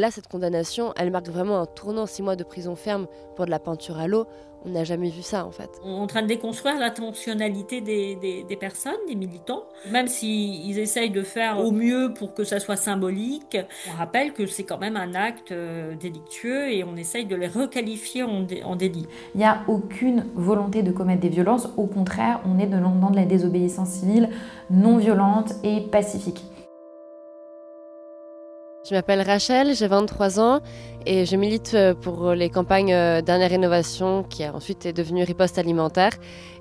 Là, cette condamnation, elle marque vraiment un tournant, 6 mois de prison ferme pour de la peinture à l'eau. On n'a jamais vu ça, en fait. On est en train de déconstruire l'intentionnalité des personnes, des militants. Même s'ils essayent de faire au mieux pour que ça soit symbolique, on rappelle que c'est quand même un acte délictueux et on essaye de les requalifier en délit. Il n'y a aucune volonté de commettre des violences. Au contraire, on est dans de la désobéissance civile non violente et pacifique. Je m'appelle Rachel, j'ai 23 ans et je milite pour les campagnes Dernière Rénovation qui ensuite est devenue Riposte Alimentaire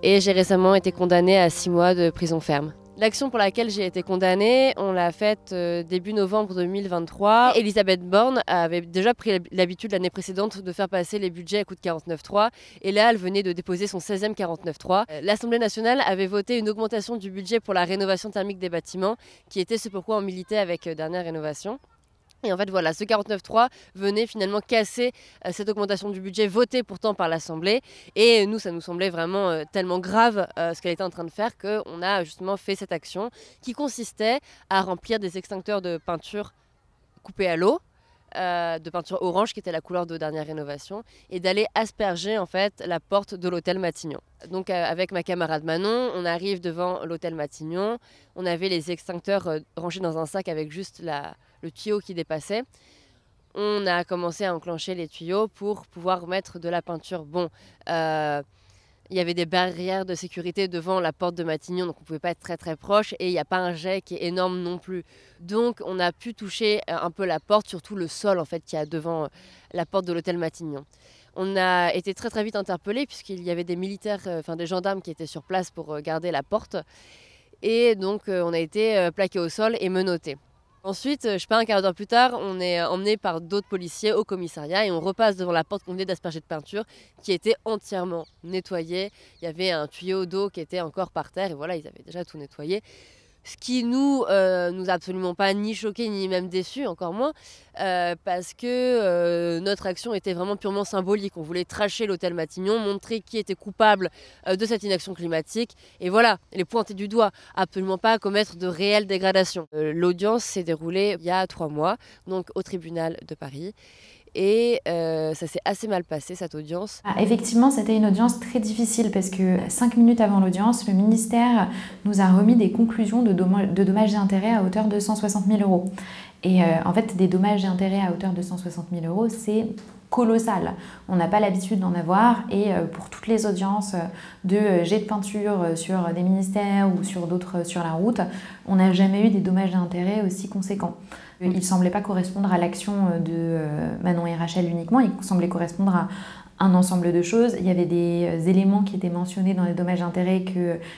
et j'ai récemment été condamnée à 6 mois de prison ferme. L'action pour laquelle j'ai été condamnée, on l'a faite début novembre 2023. Elisabeth Borne avait déjà pris l'habitude l'année précédente de faire passer les budgets à coup de 49.3 et là elle venait de déposer son 16e 49.3. L'Assemblée nationale avait voté une augmentation du budget pour la rénovation thermique des bâtiments qui était ce pourquoi on militait avec Dernière Rénovation. Et en fait, voilà, ce 49.3 venait finalement casser cette augmentation du budget votée pourtant par l'Assemblée. Et nous, ça nous semblait vraiment tellement grave ce qu'elle était en train de faire qu'on a justement fait cette action qui consistait à remplir des extincteurs de peinture coupés à l'eau, de peinture orange qui était la couleur de Dernière Rénovation, et d'aller asperger en fait la porte de l'hôtel Matignon. Donc avec ma camarade Manon, on arrive devant l'hôtel Matignon, on avait les extincteurs rangés dans un sac avec juste le tuyau qui dépassait. On a commencé à enclencher les tuyaux pour pouvoir mettre de la peinture. Bon, il y avait des barrières de sécurité devant la porte de Matignon, donc on ne pouvait pas être très très proche, et il n'y a pas un jet qui est énorme non plus. Donc on a pu toucher un peu la porte, surtout le sol en fait qu'il y a devant la porte de l'hôtel Matignon. On a été très très vite interpellés puisqu'il y avait des militaires, enfin des gendarmes qui étaient sur place pour garder la porte. Et donc on a été plaqués au sol et menottés. Ensuite, je sais pas, un quart d'heure plus tard, on est emmené par d'autres policiers au commissariat et on repasse devant la porte qu'on venait d'asperger de peinture qui était entièrement nettoyée. Il y avait un tuyau d'eau qui était encore par terre et voilà, ils avaient déjà tout nettoyé. Ce qui nous a absolument pas ni choqué ni même déçu, encore moins, parce que notre action était vraiment purement symbolique. On voulait tracher l'hôtel Matignon, montrer qui était coupable de cette inaction climatique, et voilà, les pointer du doigt, absolument pas commettre de réelles dégradations. L'audience s'est déroulée il y a 3 mois, donc au tribunal de Paris. Et ça s'est assez mal passé cette audience. Effectivement, c'était une audience très difficile parce que 5 minutes avant l'audience, le ministère nous a remis des conclusions de dommages et intérêts à hauteur de 160 000 euros. Et en fait, des dommages et intérêts à hauteur de 160 000 euros, c'est colossal. On n'a pas l'habitude d'en avoir et pour toutes les audiences de jet de peinture sur des ministères ou sur d'autres sur la route, on n'a jamais eu des dommages et intérêts aussi conséquents. Il ne semblait pas correspondre à l'action de Manon et Rachel uniquement, il semblait correspondre à un ensemble de choses. Il y avait des éléments qui étaient mentionnés dans les dommages et intérêts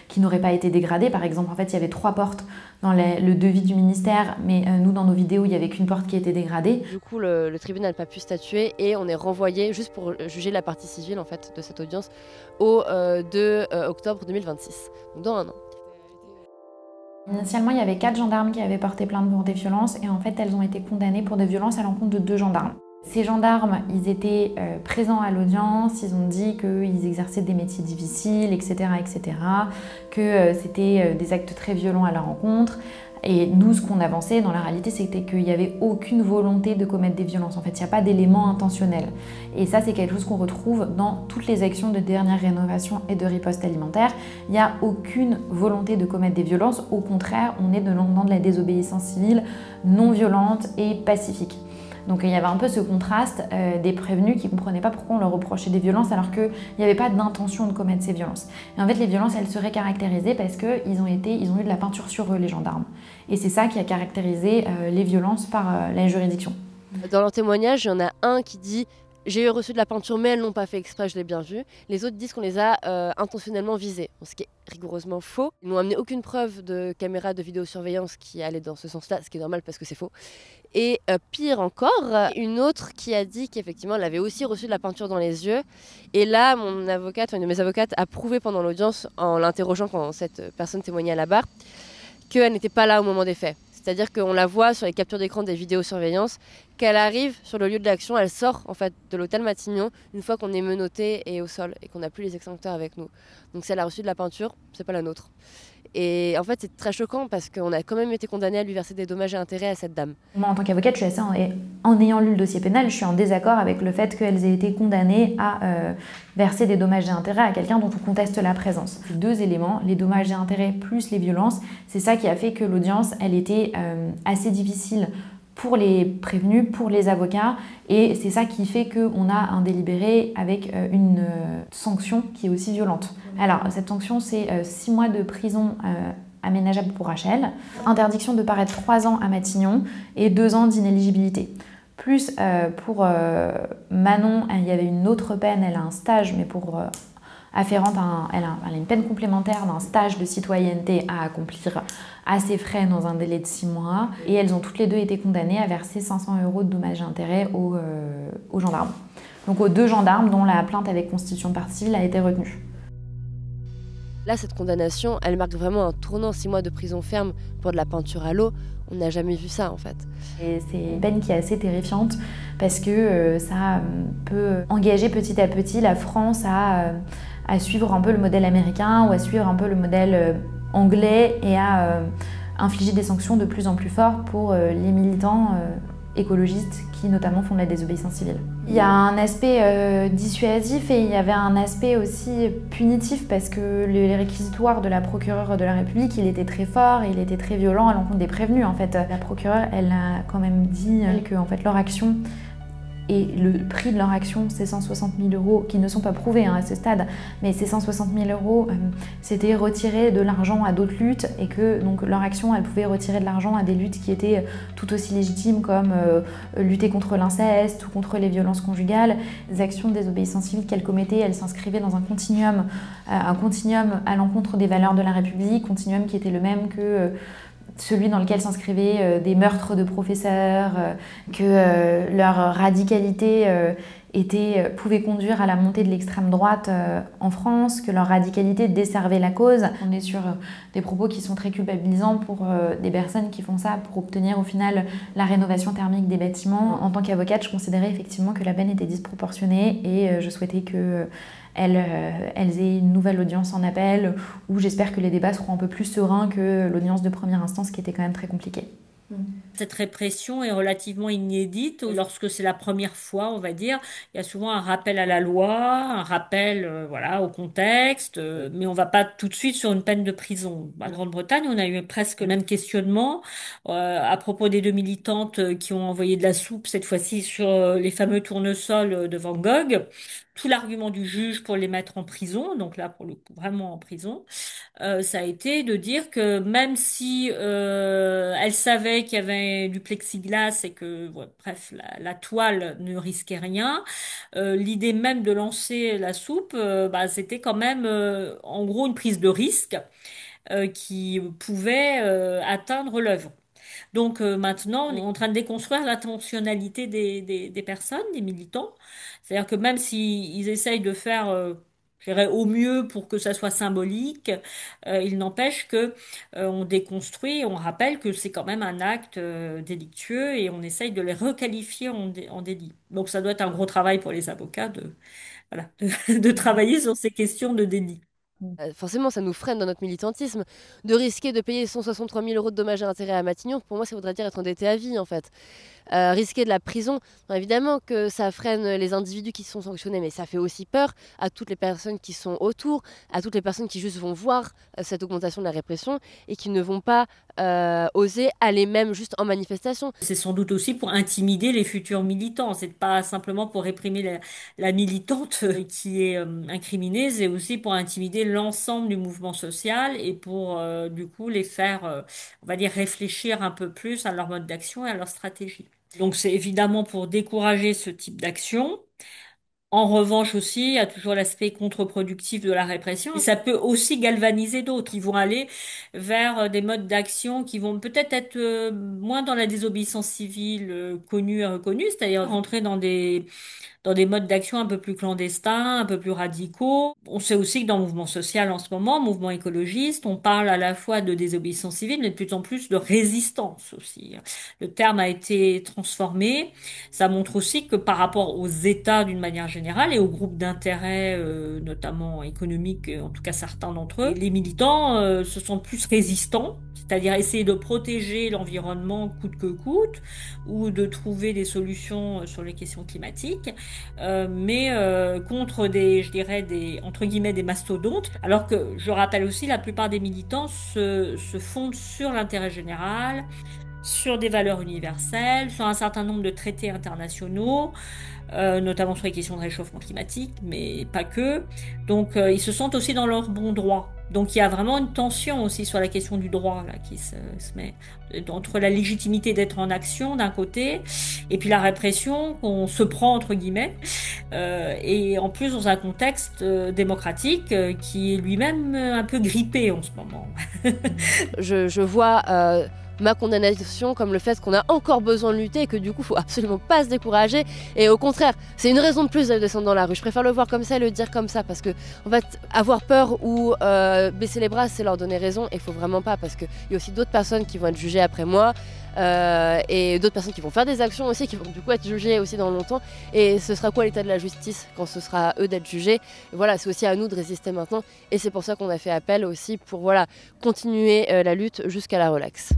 qui n'auraient pas été dégradés. Par exemple, en fait, il y avait 3 portes dans le devis du ministère, mais nous, dans nos vidéos, il n'y avait qu'une porte qui était dégradée. Du coup, le tribunal n'a pas pu statuer et on est renvoyé, juste pour juger la partie civile en fait, de cette audience, au 2 octobre 2026, donc dans un an. Initialement, il y avait 4 gendarmes qui avaient porté plainte pour des violences et en fait, elles ont été condamnées pour des violences à l'encontre de 2 gendarmes. Ces gendarmes, ils étaient présents à l'audience, ils ont dit qu'ils exerçaient des métiers difficiles, etc., etc., que c'était des actes très violents à leur encontre. Et nous, ce qu'on avançait dans la réalité, c'était qu'il n'y avait aucune volonté de commettre des violences. En fait, il n'y a pas d'élément intentionnel. Et ça, c'est quelque chose qu'on retrouve dans toutes les actions de Dernière Rénovation et de Riposte Alimentaire. Il n'y a aucune volonté de commettre des violences. Au contraire, on est dans de la désobéissance civile non violente et pacifique. Donc il y avait un peu ce contraste des prévenus qui ne comprenaient pas pourquoi on leur reprochait des violences alors qu'il n'y avait pas d'intention de commettre ces violences. Et en fait, les violences, elles seraient caractérisées parce qu'ils ont eu de la peinture sur eux, les gendarmes. Et c'est ça qui a caractérisé les violences par la juridiction. Dans leur témoignage, il y en a un qui dit « J'ai reçu de la peinture, mais elles n'ont pas fait exprès, je l'ai bien vu ». Les autres disent qu'on les a intentionnellement visées, ce qui est rigoureusement faux. Ils n'ont amené aucune preuve de caméra de vidéosurveillance qui allait dans ce sens-là, ce qui est normal parce que c'est faux. Et pire encore, une autre qui a dit qu'effectivement elle avait aussi reçu de la peinture dans les yeux. Et là, mon avocate, une de mes avocates, a prouvé pendant l'audience, en l'interrogeant quand cette personne témoignait à la barre, qu'elle n'était pas là au moment des faits. C'est-à-dire qu'on la voit sur les captures d'écran des vidéosurveillance, qu'elle arrive sur le lieu de l'action, elle sort en fait de l'hôtel Matignon une fois qu'on est menotté et au sol et qu'on n'a plus les extincteurs avec nous. Donc si elle a reçu de la peinture, c'est pas la nôtre. Et en fait, c'est très choquant parce qu'on a quand même été condamné à lui verser des dommages et intérêts à cette dame. Moi, en tant qu'avocate, je suis en ayant lu le dossier pénal, je suis en désaccord avec le fait qu'elles aient été condamnées à verser des dommages et intérêts à quelqu'un dont on conteste la présence. Ces deux éléments, les dommages et intérêts plus les violences, c'est ça qui a fait que l'audience, elle était assez difficile pour les prévenus, pour les avocats, et c'est ça qui fait qu'on a un délibéré avec une sanction qui est aussi violente. Alors, cette sanction, c'est 6 mois de prison aménageable pour Rachel, interdiction de paraître 3 ans à Matignon et 2 ans d'inéligibilité. Plus pour Manon, il y avait une autre peine, elle a un stage, mais pour afférente, elle a une peine complémentaire d'un stage de citoyenneté à accomplir à ses frais dans un délai de 6 mois. Et elles ont toutes les deux été condamnées à verser 500 € de dommages et intérêts aux gendarmes. Donc aux 2 gendarmes dont la plainte avec constitution de partie civile a été retenue. Là, cette condamnation, elle marque vraiment un tournant, 6 mois de prison ferme pour de la peinture à l'eau. On n'a jamais vu ça, en fait. Et c'est une peine qui est assez terrifiante parce que ça peut engager petit à petit la France à suivre un peu le modèle américain ou à suivre un peu le modèle anglais et à infliger des sanctions de plus en plus fortes pour les militants écologistes qui notamment font de la désobéissance civile. Il y a un aspect dissuasif et il y avait un aspect aussi punitif parce que les réquisitoires de la procureure de la République, il était très fort et il était très violent à l'encontre des prévenus. En fait, la procureure, elle a quand même dit que en fait, leur action et le prix de leur action, c'est 160 000 € qui ne sont pas prouvés à ce stade, mais ces 160 000 €, c'était retirer de l'argent à d'autres luttes et que donc, leur action, elle pouvait retirer de l'argent à des luttes qui étaient tout aussi légitimes comme lutter contre l'inceste ou contre les violences conjugales. Les actions de désobéissance civile qu'elles commettaient, elles s'inscrivaient dans un continuum à l'encontre des valeurs de la République, continuum qui était le même que celui dans lequel s'inscrivaient des meurtres de professeurs, que leur radicalité pouvait conduire à la montée de l'extrême droite en France, que leur radicalité desservait la cause. On est sur des propos qui sont très culpabilisants pour des personnes qui font ça pour obtenir au final la rénovation thermique des bâtiments. En tant qu'avocate, je considérais effectivement que la peine était disproportionnée et je souhaitais que elles aient une nouvelle audience en appel où j'espère que les débats seront un peu plus sereins que l'audience de première instance qui était quand même très compliquée. Cette répression est relativement inédite. Lorsque c'est la première fois, on va dire, il y a souvent un rappel à la loi, un rappel, voilà, au contexte, mais on va pas tout de suite sur une peine de prison. En Grande-Bretagne, on a eu presque le même questionnement à propos des 2 militantes qui ont envoyé de la soupe, cette fois-ci sur les fameux tournesols de Van Gogh. Tout l'argument du juge pour les mettre en prison, donc là pour le coup vraiment en prison, ça a été de dire que même si elle savait qu'il y avait du plexiglas et que, ouais, bref, la toile ne risquait rien, l'idée même de lancer la soupe, bah, c'était quand même en gros une prise de risque qui pouvait atteindre l'œuvre. Donc maintenant, on est en train de déconstruire l'intentionnalité des personnes, des militants. C'est-à-dire que même s'ils essayent de faire, je dirais, au mieux pour que ça soit symbolique, il n'empêche que on déconstruit, on rappelle que c'est quand même un acte délictueux et on essaye de les requalifier en délit. Donc ça doit être un gros travail pour les avocats voilà, de travailler sur ces questions de délit. Forcément, ça nous freine dans notre militantisme. De risquer de payer 163 000 € de dommages et intérêts à Matignon, pour moi, ça voudrait dire être endetté à vie, en fait. Risquer de la prison, bon, évidemment que ça freine les individus qui sont sanctionnés, mais ça fait aussi peur à toutes les personnes qui sont autour, à toutes les personnes qui juste vont voir cette augmentation de la répression et qui ne vont pas oser aller même juste en manifestation. C'est sans doute aussi pour intimider les futurs militants. C'est pas simplement pour réprimer la militante qui est incriminée, c'est aussi pour intimider l'ensemble du mouvement social et pour du coup les faire, on va dire, réfléchir un peu plus à leur mode d'action et à leur stratégie. Donc c'est évidemment pour décourager ce type d'action. En revanche aussi, il y a toujours l'aspect contre-productif de la répression. Et ça peut aussi galvaniser d'autres qui vont aller vers des modes d'action qui vont peut-être être moins dans la désobéissance civile connue et reconnue, c'est-à-dire rentrer dans des modes d'action un peu plus clandestins, un peu plus radicaux. On sait aussi que dans le mouvement social en ce moment, mouvement écologiste, on parle à la fois de désobéissance civile, mais de plus en plus de résistance aussi. Le terme a été transformé. Ça montre aussi que par rapport aux États d'une manière générale, général et aux groupes d'intérêt, notamment économiques, en tout cas certains d'entre eux. Les militants se sentent plus résistants, c'est-à-dire essayer de protéger l'environnement coûte que coûte, ou de trouver des solutions sur les questions climatiques, mais contre je dirais, entre guillemets, des mastodontes, alors que, je rappelle aussi, la plupart des militants se fondent sur l'intérêt général, sur des valeurs universelles, sur un certain nombre de traités internationaux, notamment sur les questions de réchauffement climatique, mais pas que. Donc ils se sentent aussi dans leur bon droit. Donc il y a vraiment une tension aussi sur la question du droit là, qui se met entre la légitimité d'être en action d'un côté, et puis la répression qu'on se prend entre guillemets, et en plus dans un contexte démocratique qui est lui-même un peu grippé en ce moment. Je vois ma condamnation comme le fait qu'on a encore besoin de lutter et que du coup, il faut absolument pas se décourager. Et au contraire, c'est une raison de plus de descendre dans la rue. Je préfère le voir comme ça et le dire comme ça parce que, en fait, avoir peur ou baisser les bras, c'est leur donner raison. Et il faut vraiment pas parce qu'il y a aussi d'autres personnes qui vont être jugées après moi et d'autres personnes qui vont faire des actions aussi, qui vont du coup être jugées aussi dans longtemps. Et ce sera quoi l'état de la justice quand ce sera à eux d'être jugés? Et voilà, c'est aussi à nous de résister maintenant. Et c'est pour ça qu'on a fait appel aussi pour voilà, continuer la lutte jusqu'à la relaxe.